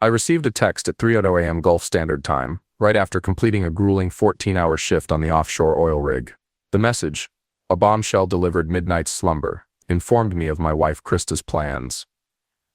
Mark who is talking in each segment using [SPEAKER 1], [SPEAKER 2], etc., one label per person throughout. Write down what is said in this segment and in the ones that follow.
[SPEAKER 1] I received a text at 3:00 a.m. Gulf Standard Time, right after completing a grueling 14-hour shift on the offshore oil rig. The message, a bombshell delivered midnight slumber, informed me of my wife Krista's plans.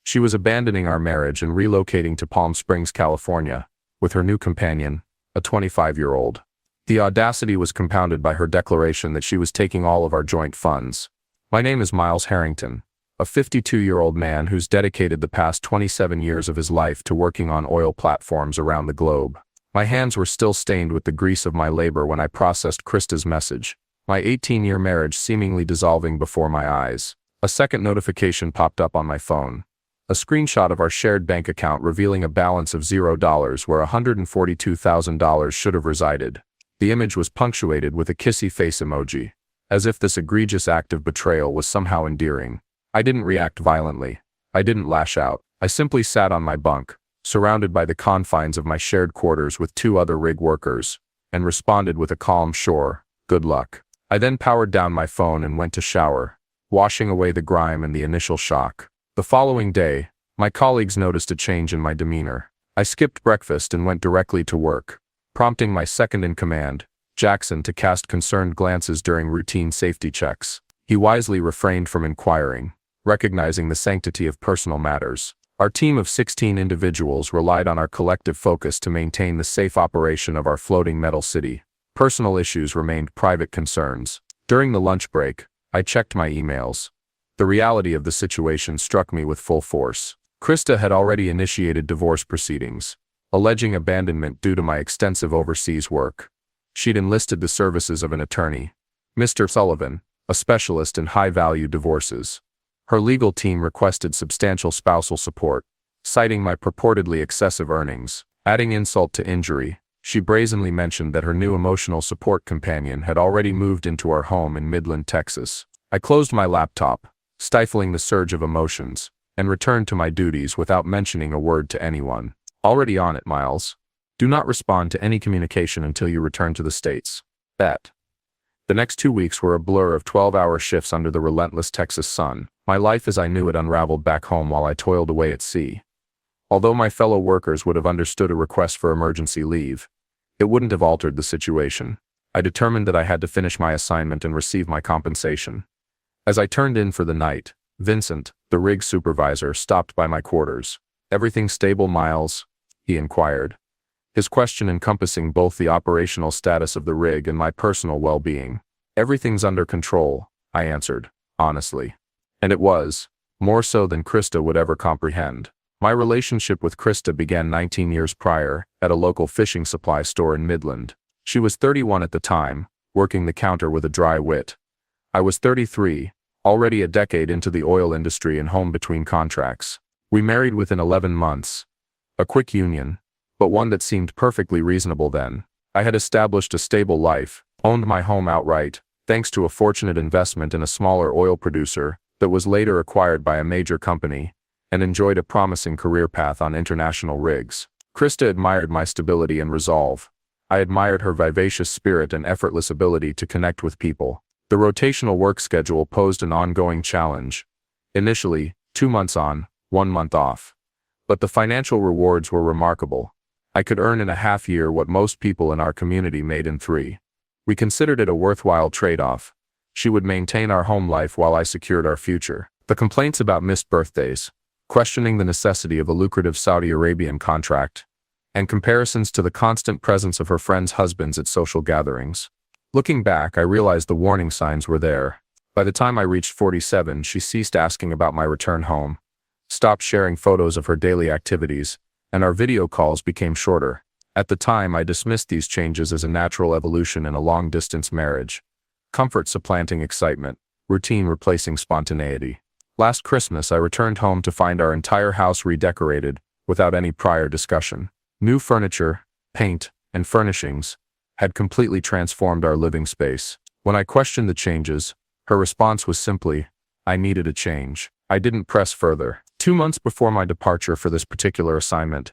[SPEAKER 1] She was abandoning our marriage and relocating to Palm Springs, California, with her new companion, a 25-year-old. The audacity was compounded by her declaration that she was taking all of our joint funds. My name is Miles Harrington, a 52-year-old man who's dedicated the past 27 years of his life to working on oil platforms around the globe. My hands were still stained with the grease of my labor when I processed Krista's message, my 18-year marriage seemingly dissolving before my eyes. A second notification popped up on my phone. A screenshot of our shared bank account revealing a balance of $0 where $142,000 should have resided. The image was punctuated with a kissy face emoji, as if this egregious act of betrayal was somehow endearing. I didn't react violently. I didn't lash out. I simply sat on my bunk, surrounded by the confines of my shared quarters with 2 other rig workers, and responded with a calm "sure, good luck." I then powered down my phone and went to shower, washing away the grime and the initial shock. The following day, my colleagues noticed a change in my demeanor. I skipped breakfast and went directly to work, prompting my second-in-command, Jackson, to cast concerned glances during routine safety checks. He wisely refrained from inquiring, recognizing the sanctity of personal matters. Our team of 16 individuals relied on our collective focus to maintain the safe operation of our floating metal city. Personal issues remained private concerns. During the lunch break, I checked my emails. The reality of the situation struck me with full force. Krista had already initiated divorce proceedings, alleging abandonment due to my extensive overseas work. She'd enlisted the services of an attorney, Mr. Sullivan, a specialist in high-value divorces. Her legal team requested substantial spousal support, citing my purportedly excessive earnings. Adding insult to injury, she brazenly mentioned that her new emotional support companion had already moved into our home in Midland, Texas. I closed my laptop, stifling the surge of emotions, and returned to my duties without mentioning a word to anyone. Already on it, Miles. Do not respond to any communication until you return to the States. Bet. The next 2 weeks were a blur of 12-hour shifts under the relentless Texas sun. My life as I knew it unraveled back home while I toiled away at sea. Although my fellow workers would have understood a request for emergency leave, it wouldn't have altered the situation. I determined that I had to finish my assignment and receive my compensation. As I turned in for the night, Vincent, the rig supervisor, stopped by my quarters. "Everything stable, Miles?" he inquired, his question encompassing both the operational status of the rig and my personal well-being. "Everything's under control," I answered, honestly. And it was, more so than Krista would ever comprehend. My relationship with Krista began 19 years prior, at a local fishing supply store in Midland. She was 31 at the time, working the counter with a dry wit. I was 33, already a decade into the oil industry and home between contracts. We married within 11 months. A quick union, but one that seemed perfectly reasonable then. I had established a stable life, owned my home outright, thanks to a fortunate investment in a smaller oil producer that was later acquired by a major company, and enjoyed a promising career path on international rigs. Krista admired my stability and resolve. I admired her vivacious spirit and effortless ability to connect with people. The rotational work schedule posed an ongoing challenge. Initially, 2 months on, 1 month off. But the financial rewards were remarkable. I could earn in a half year what most people in our community made in 3. We considered it a worthwhile trade-off. She would maintain our home life while I secured our future. The complaints about missed birthdays, questioning the necessity of a lucrative Saudi Arabian contract, and comparisons to the constant presence of her friends' husbands at social gatherings. Looking back, I realized the warning signs were there. By the time I reached 47, she ceased asking about my return home, stopped sharing photos of her daily activities, and our video calls became shorter. At the time, I dismissed these changes as a natural evolution in a long-distance marriage. Comfort supplanting excitement, routine replacing spontaneity. Last Christmas, I returned home to find our entire house redecorated, without any prior discussion. New furniture, paint, and furnishings had completely transformed our living space. When I questioned the changes, her response was simply, "I needed a change." I didn't press further. 2 months before my departure for this particular assignment,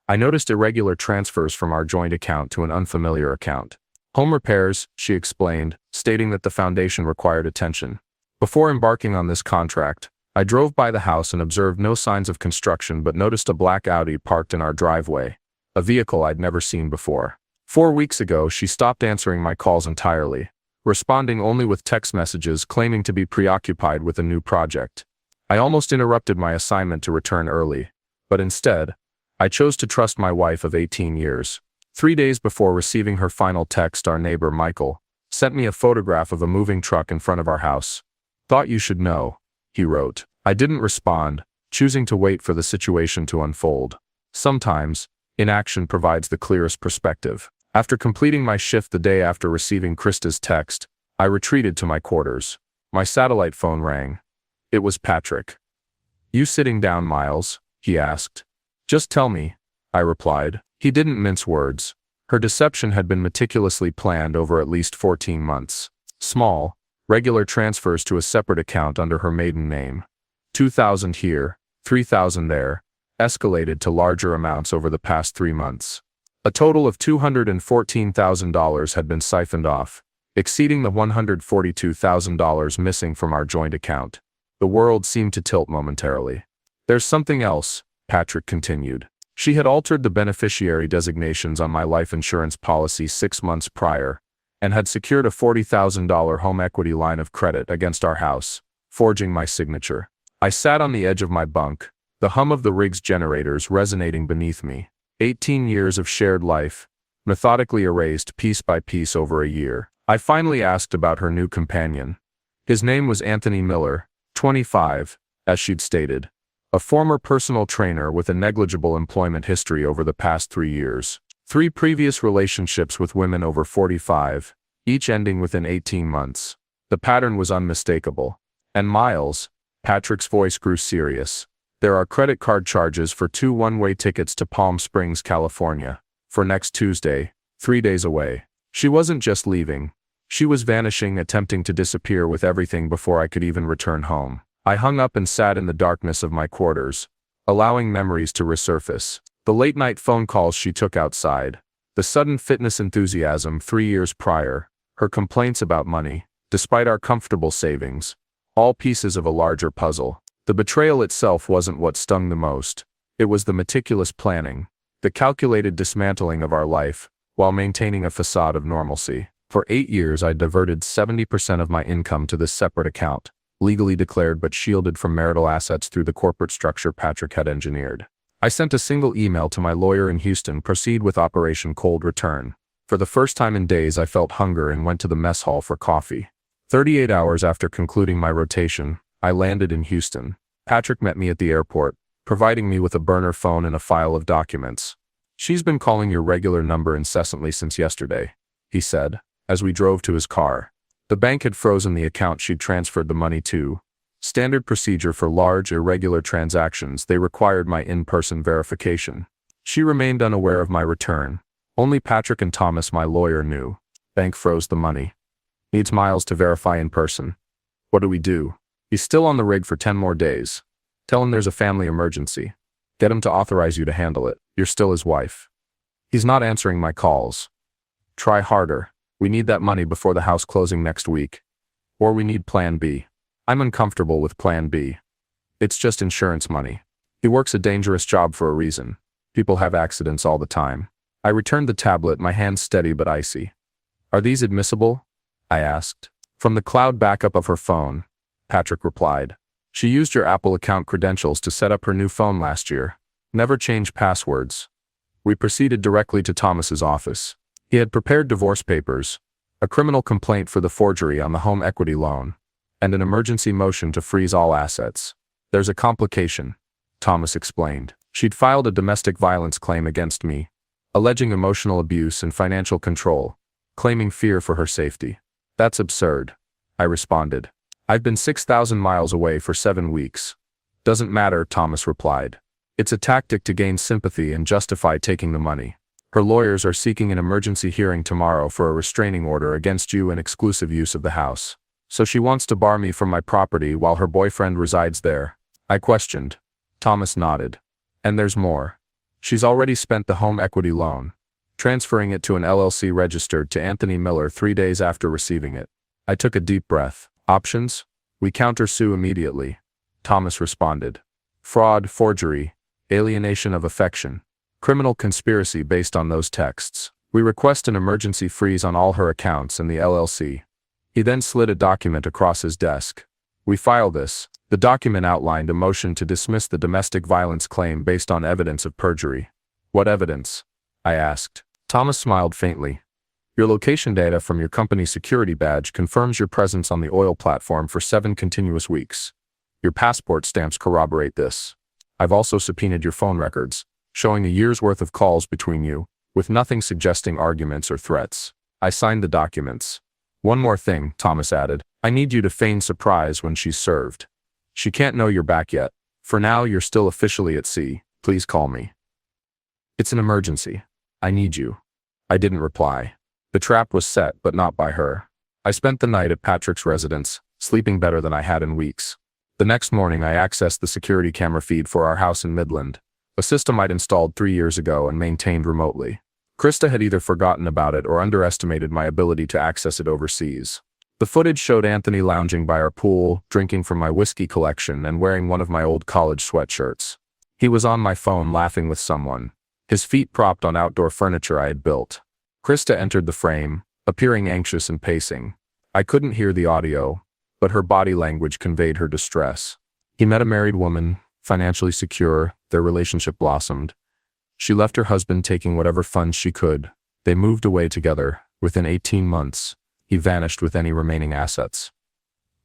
[SPEAKER 1] I noticed irregular transfers from our joint account to an unfamiliar account. "Home repairs," she explained, stating that the foundation required attention. Before embarking on this contract, I drove by the house and observed no signs of construction but noticed a black Audi parked in our driveway, a vehicle I'd never seen before. 4 weeks ago, she stopped answering my calls entirely, responding only with text messages claiming to be preoccupied with a new project. I almost interrupted my assignment to return early, but instead, I chose to trust my wife of 18 years. 3 days before receiving her final text, our neighbor Michael sent me a photograph of a moving truck in front of our house. "Thought you should know," he wrote. I didn't respond, choosing to wait for the situation to unfold. Sometimes, inaction provides the clearest perspective. After completing my shift the day after receiving Krista's text, I retreated to my quarters. My satellite phone rang. It was Patrick. "You sitting down, Miles?" he asked. "Just tell me," I replied. He didn't mince words. Her deception had been meticulously planned over at least 14 months. Small, regular transfers to a separate account under her maiden name. 2,000 here, 3,000 there, escalated to larger amounts over the past 3 months. A total of $214,000 had been siphoned off, exceeding the $142,000 missing from our joint account. The world seemed to tilt momentarily. "There's something else," Patrick continued. She had altered the beneficiary designations on my life insurance policy 6 months prior, and had secured a $40,000 home equity line of credit against our house, forging my signature. I sat on the edge of my bunk, the hum of the rig's generators resonating beneath me. 18 years of shared life, methodically erased piece by piece over a year. I finally asked about her new companion. His name was Anthony Miller, 25, as she'd stated. A former personal trainer with a negligible employment history over the past 3 years. 3 previous relationships with women over 45, each ending within 18 months. The pattern was unmistakable. "And Miles," Patrick's voice grew serious. "There are credit card charges for 2 one-way tickets to Palm Springs, California, for next Tuesday, 3 days away." She wasn't just leaving. She was vanishing, attempting to disappear with everything before I could even return home. I hung up and sat in the darkness of my quarters, allowing memories to resurface. The late-night phone calls she took outside, the sudden fitness enthusiasm 3 years prior, her complaints about money, despite our comfortable savings, all pieces of a larger puzzle. The betrayal itself wasn't what stung the most. It was the meticulous planning, the calculated dismantling of our life, while maintaining a facade of normalcy. For 8 years, I diverted 70% of my income to this separate account, legally declared but shielded from marital assets through the corporate structure Patrick had engineered. I sent a single email to my lawyer in Houston: proceed with Operation Cold Return. For the first time in days, I felt hunger and went to the mess hall for coffee. 38 hours after concluding my rotation, I landed in Houston. Patrick met me at the airport, providing me with a burner phone and a file of documents. "She's been calling your regular number incessantly since yesterday," he said, as we drove to his car. The bank had frozen the account she'd transferred the money to. Standard procedure for large, irregular transactions, they required my in-person verification. She remained unaware of my return. Only Patrick and Thomas, my lawyer, knew. Bank froze the money. Needs Miles to verify in person. What do we do? He's still on the rig for 10 more days. Tell him there's a family emergency. Get him to authorize you to handle it. You're still his wife. He's not answering my calls. Try harder. We need that money before the house closing next week. Or we need Plan B. I'm uncomfortable with Plan B. It's just insurance money. He works a dangerous job for a reason. People have accidents all the time. I returned the tablet, my hands steady but icy. "Are these admissible?" I asked. "From the cloud backup of her phone," Patrick replied. "She used your Apple account credentials to set up her new phone last year. Never changed passwords." We proceeded directly to Thomas's office. He had prepared divorce papers, a criminal complaint for the forgery on the home equity loan, and an emergency motion to freeze all assets. "There's a complication," Thomas explained. "She'd filed a domestic violence claim against me, alleging emotional abuse and financial control, claiming fear for her safety." "That's absurd," I responded. "I've been 6,000 miles away for 7 weeks. Doesn't matter," Thomas replied. "It's a tactic to gain sympathy and justify taking the money. Her lawyers are seeking an emergency hearing tomorrow for a restraining order against you and exclusive use of the house. So she wants to bar me from my property while her boyfriend resides there." I questioned. Thomas nodded. "And there's more. She's already spent the home equity loan, transferring it to an LLC registered to Anthony Miller 3 days after receiving it." I took a deep breath. "Options? We countersue immediately." Thomas responded. Fraud, forgery, alienation of affection, criminal conspiracy based on those texts. We request an emergency freeze on all her accounts and the LLC. He then slid a document across his desk. We file this. The document outlined a motion to dismiss the domestic violence claim based on evidence of perjury. What evidence? I asked. Thomas smiled faintly. Your location data from your company's security badge confirms your presence on the oil platform for 7 continuous weeks. Your passport stamps corroborate this. I've also subpoenaed your phone records, showing a year's worth of calls between you, with nothing suggesting arguments or threats. I signed the documents. One more thing, Thomas added. I need you to feign surprise when she's served. She can't know you're back yet. For now, you're still officially at sea. Please call me. It's an emergency. I need you. I didn't reply. The trap was set, but not by her. I spent the night at Patrick's residence, sleeping better than I had in weeks. The next morning, I accessed the security camera feed for our house in Midland, a system I'd installed 3 years ago and maintained remotely. Krista had either forgotten about it or underestimated my ability to access it overseas. The footage showed Anthony lounging by our pool, drinking from my whiskey collection and wearing one of my old college sweatshirts. He was on my phone laughing with someone, his feet propped on outdoor furniture I had built. Krista entered the frame, appearing anxious and pacing. I couldn't hear the audio, but her body language conveyed her distress. He met a married woman, financially secure, their relationship blossomed. She left her husband taking whatever funds she could. They moved away together. Within 18 months, he vanished with any remaining assets.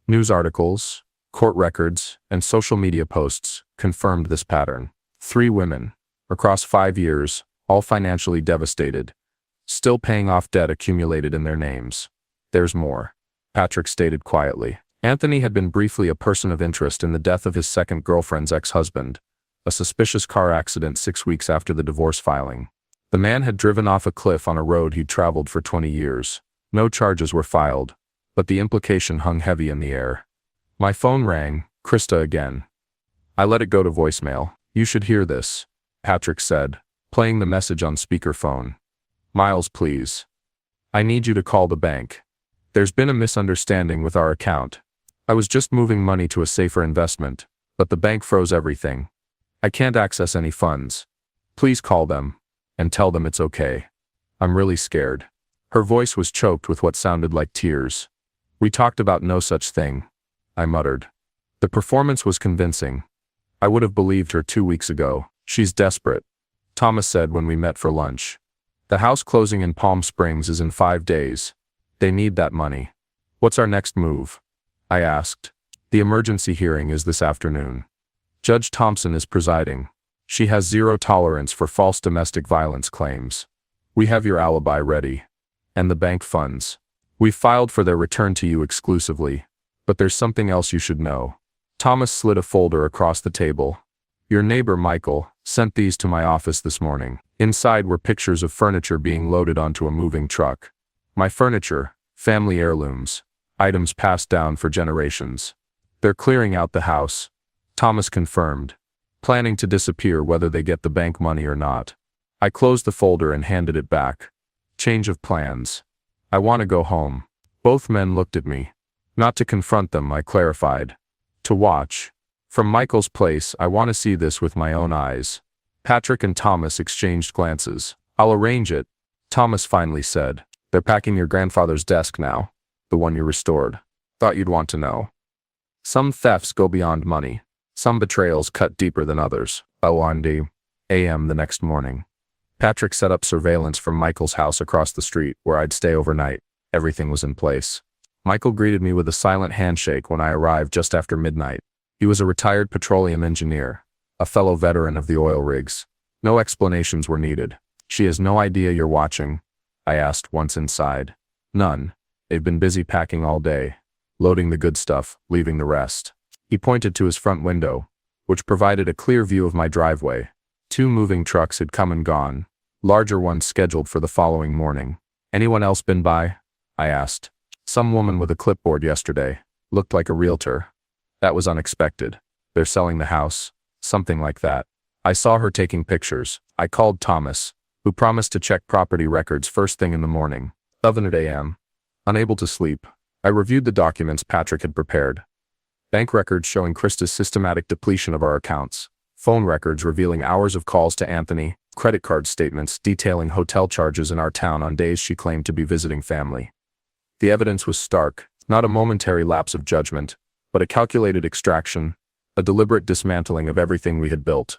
[SPEAKER 1] News articles, court records, and social media posts confirmed this pattern. 3 women, across 5 years, all financially devastated, still paying off debt accumulated in their names. There's more, Patrick stated quietly. Anthony had been briefly a person of interest in the death of his second girlfriend's ex-husband, a suspicious car accident 6 weeks after the divorce filing. The man had driven off a cliff on a road he'd traveled for 20 years. No charges were filed, but the implication hung heavy in the air. My phone rang, Krista again. I let it go to voicemail. You should hear this, Patrick said, playing the message on speakerphone. Miles, please. I need you to call the bank. There's been a misunderstanding with our account. I was just moving money to a safer investment, but the bank froze everything. I can't access any funds. Please call them, and tell them it's okay. I'm really scared. Her voice was choked with what sounded like tears. We talked about no such thing, I muttered. The performance was convincing. I would have believed her 2 weeks ago. She's desperate, Thomas said when we met for lunch. The house closing in Palm Springs is in 5 days. They need that money. What's our next move? I asked. The emergency hearing is this afternoon. Judge Thompson is presiding. She has 0 tolerance for false domestic violence claims. We have your alibi ready. And the bank funds. We filed for their return to you exclusively. But there's something else you should know. Thomas slid a folder across the table. Your neighbor, Michael, sent these to my office this morning. Inside were pictures of furniture being loaded onto a moving truck. My furniture, family heirlooms, items passed down for generations. They're clearing out the house, Thomas confirmed, planning to disappear whether they get the bank money or not. I closed the folder and handed it back. Change of plans. I want to go home. Both men looked at me. Not to confront them, I clarified. To watch. From Michael's place, I want to see this with my own eyes. Patrick and Thomas exchanged glances. I'll arrange it, Thomas finally said. They're packing your grandfather's desk now, the one you restored. Thought you'd want to know. Some thefts go beyond money. Some betrayals cut deeper than others. 1 a.m. the next morning. Patrick set up surveillance from Michael's house across the street, where I'd stay overnight. Everything was in place. Michael greeted me with a silent handshake when I arrived just after midnight. He was a retired petroleum engineer, a fellow veteran of the oil rigs. No explanations were needed. She has no idea you're watching, I asked once inside. None. They've been busy packing all day, loading the good stuff, leaving the rest. He pointed to his front window, which provided a clear view of my driveway. 2 moving trucks had come and gone, larger ones scheduled for the following morning. Anyone else been by? I asked. Some woman with a clipboard yesterday. Looked like a realtor. That was unexpected. They're selling the house. Something like that. I saw her taking pictures. I called Thomas, who promised to check property records first thing in the morning. 11 a.m. Unable to sleep, I reviewed the documents Patrick had prepared. Bank records showing Krista's systematic depletion of our accounts. Phone records revealing hours of calls to Anthony. Credit card statements detailing hotel charges in our town on days she claimed to be visiting family. The evidence was stark, not a momentary lapse of judgment, but a calculated extraction, a deliberate dismantling of everything we had built.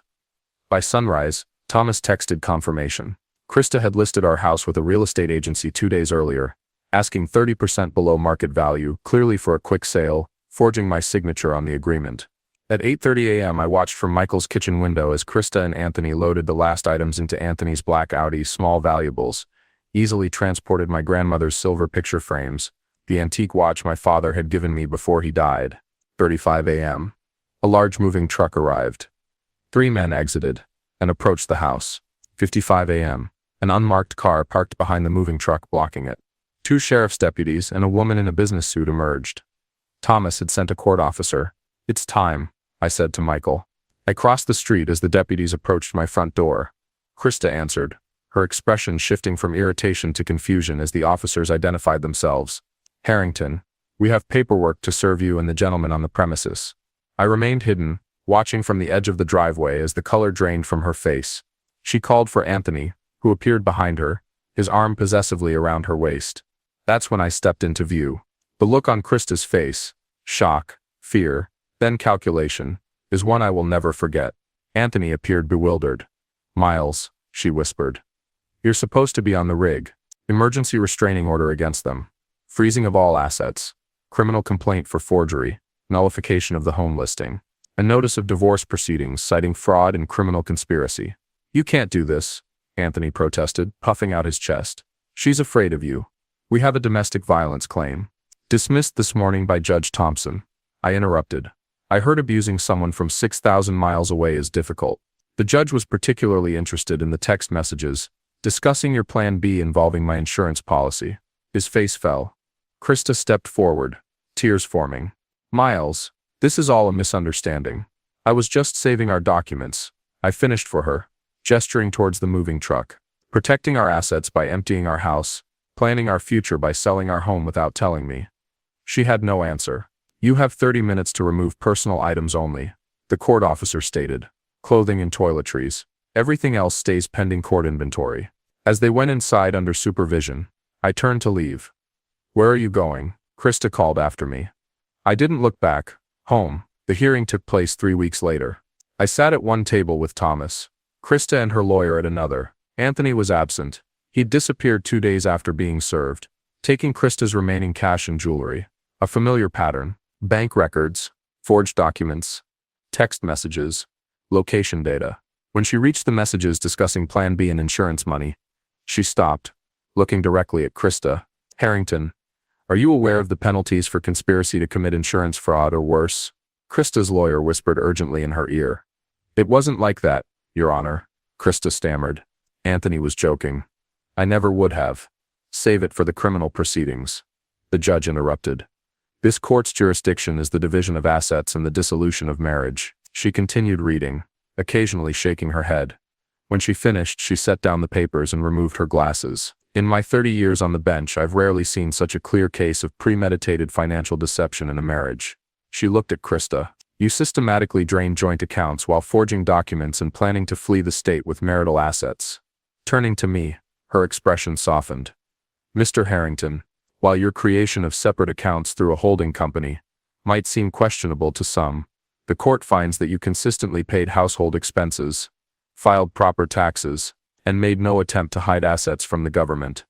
[SPEAKER 1] By sunrise, Thomas texted confirmation. Krista had listed our house with a real estate agency 2 days earlier, asking 30% below market value, clearly for a quick sale, forging my signature on the agreement. At 8:30 a.m. I watched from Michael's kitchen window as Krista and Anthony loaded the last items into Anthony's black Audi Small Valuables, easily transported my grandmother's silver picture frames, the antique watch my father had given me before he died. 35 a.m. A large moving truck arrived. 3 men exited and approached the house. 55 a.m. An unmarked car parked behind the moving truck, blocking it. 2 sheriff's deputies and a woman in a business suit emerged. Thomas had sent a court officer. "It's time," I said to Michael. I crossed the street as the deputies approached my front door. Krista answered, her expression shifting from irritation to confusion as the officers identified themselves. "Harrington, we have paperwork to serve you and the gentleman on the premises." I remained hidden, watching from the edge of the driveway as the color drained from her face. She called for Anthony, who appeared behind her, his arm possessively around her waist. That's when I stepped into view. The look on Krista's face, shock, fear, then calculation, is one I will never forget. Anthony appeared bewildered. "Miles," she whispered. "You're supposed to be on the rig. Emergency restraining order against them. Freezing of all assets. Criminal complaint for forgery. Nullification of the home listing. A notice of divorce proceedings citing fraud and criminal conspiracy." "You can't do this," Anthony protested, puffing out his chest. "She's afraid of you. We have a domestic violence claim. Dismissed this morning by Judge Thompson." I interrupted. "I heard abusing someone from 6,000 miles away is difficult." The judge was particularly interested in the text messages, discussing your plan B involving my insurance policy. His face fell. Krista stepped forward, tears forming. "Miles, this is all a misunderstanding. I was just saving our documents," I finished for her, gesturing towards the moving truck. "Protecting our assets by emptying our house, planning our future by selling our home without telling me." She had no answer. "You have 30 minutes to remove personal items only," the court officer stated. "Clothing and toiletries. Everything else stays pending court inventory." As they went inside under supervision, I turned to leave. "Where are you going?" Krista called after me. I didn't look back. Home. The hearing took place 3 weeks later. I sat at one table with Thomas, Krista and her lawyer at another. Anthony was absent. He'd disappeared 2 days after being served, taking Krista's remaining cash and jewelry. A familiar pattern. Bank records, forged documents, text messages, location data. When she reached the messages discussing Plan B and insurance money, she stopped, looking directly at Krista. "Harrington, are you aware of the penalties for conspiracy to commit insurance fraud or worse?" Krista's lawyer whispered urgently in her ear. "It wasn't like that, Your Honor," Krista stammered. Anthony was joking. "I never would have. Save it for the criminal proceedings." The judge interrupted. "This court's jurisdiction is the division of assets and the dissolution of marriage." She continued reading, occasionally shaking her head. When she finished, she set down the papers and removed her glasses. "In my 30 years on the bench, I've rarely seen such a clear case of premeditated financial deception in a marriage." She looked at Krista. "You systematically drained joint accounts while forging documents and planning to flee the state with marital assets." Turning to me, her expression softened. "Mr. Harrington, while your creation of separate accounts through a holding company might seem questionable to some, the court finds that you consistently paid household expenses, filed proper taxes, and made no attempt to hide assets from the government,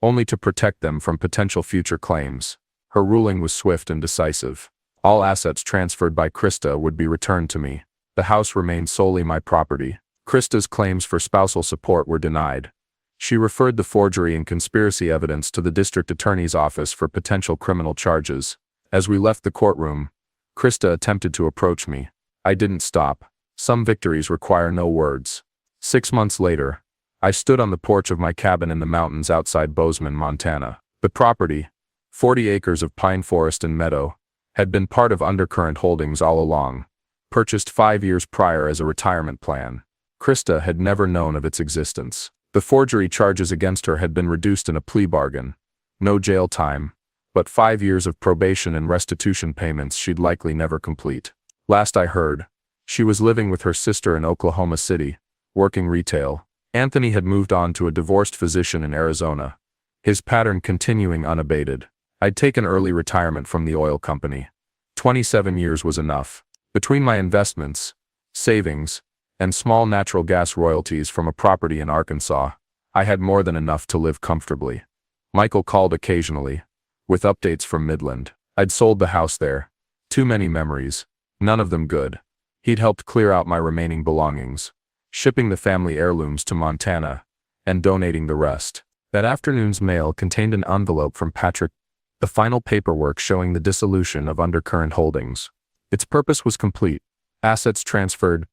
[SPEAKER 1] only to protect them from potential future claims." Her ruling was swift and decisive. All assets transferred by Krista would be returned to me. The house remained solely my property. Krista's claims for spousal support were denied. She referred the forgery and conspiracy evidence to the district attorney's office for potential criminal charges. As we left the courtroom, Krista attempted to approach me. I didn't stop. Some victories require no words. 6 months later, I stood on the porch of my cabin in the mountains outside Bozeman, Montana. The property, 40 acres of pine forest and meadow, had been part of Undercurrent Holdings all along, purchased 5 years prior as a retirement plan. Krista had never known of its existence. The forgery charges against her had been reduced in a plea bargain. No jail time, but 5 years of probation and restitution payments she'd likely never complete. Last I heard, she was living with her sister in Oklahoma City, working retail. Anthony had moved on to a divorced physician in Arizona, his pattern continuing unabated. I'd taken early retirement from the oil company. 27 years was enough. Between my investments, savings, and small natural gas royalties from a property in Arkansas, I had more than enough to live comfortably. Michael called occasionally, with updates from Midland. I'd sold the house there. Too many memories, none of them good. He'd helped clear out my remaining belongings, shipping the family heirlooms to Montana, and donating the rest. That afternoon's mail contained an envelope from Patrick, the final paperwork showing the dissolution of Undercurrent Holdings. Its purpose was complete. Assets transferred,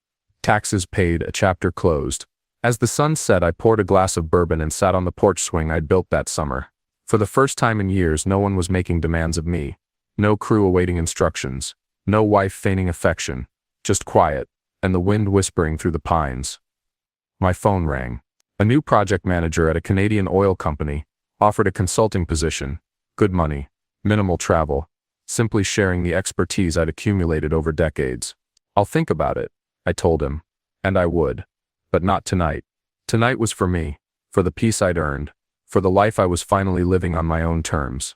[SPEAKER 1] taxes paid, a chapter closed. As the sun set, I poured a glass of bourbon and sat on the porch swing I'd built that summer. For the first time in years, no one was making demands of me. No crew awaiting instructions. No wife feigning affection. Just quiet, and the wind whispering through the pines. My phone rang. A new project manager at a Canadian oil company offered a consulting position, good money, minimal travel, simply sharing the expertise I'd accumulated over decades. I'll think about it, I told him, and I would. But not tonight. Tonight was for me, for the peace I'd earned, for the life I was finally living on my own terms.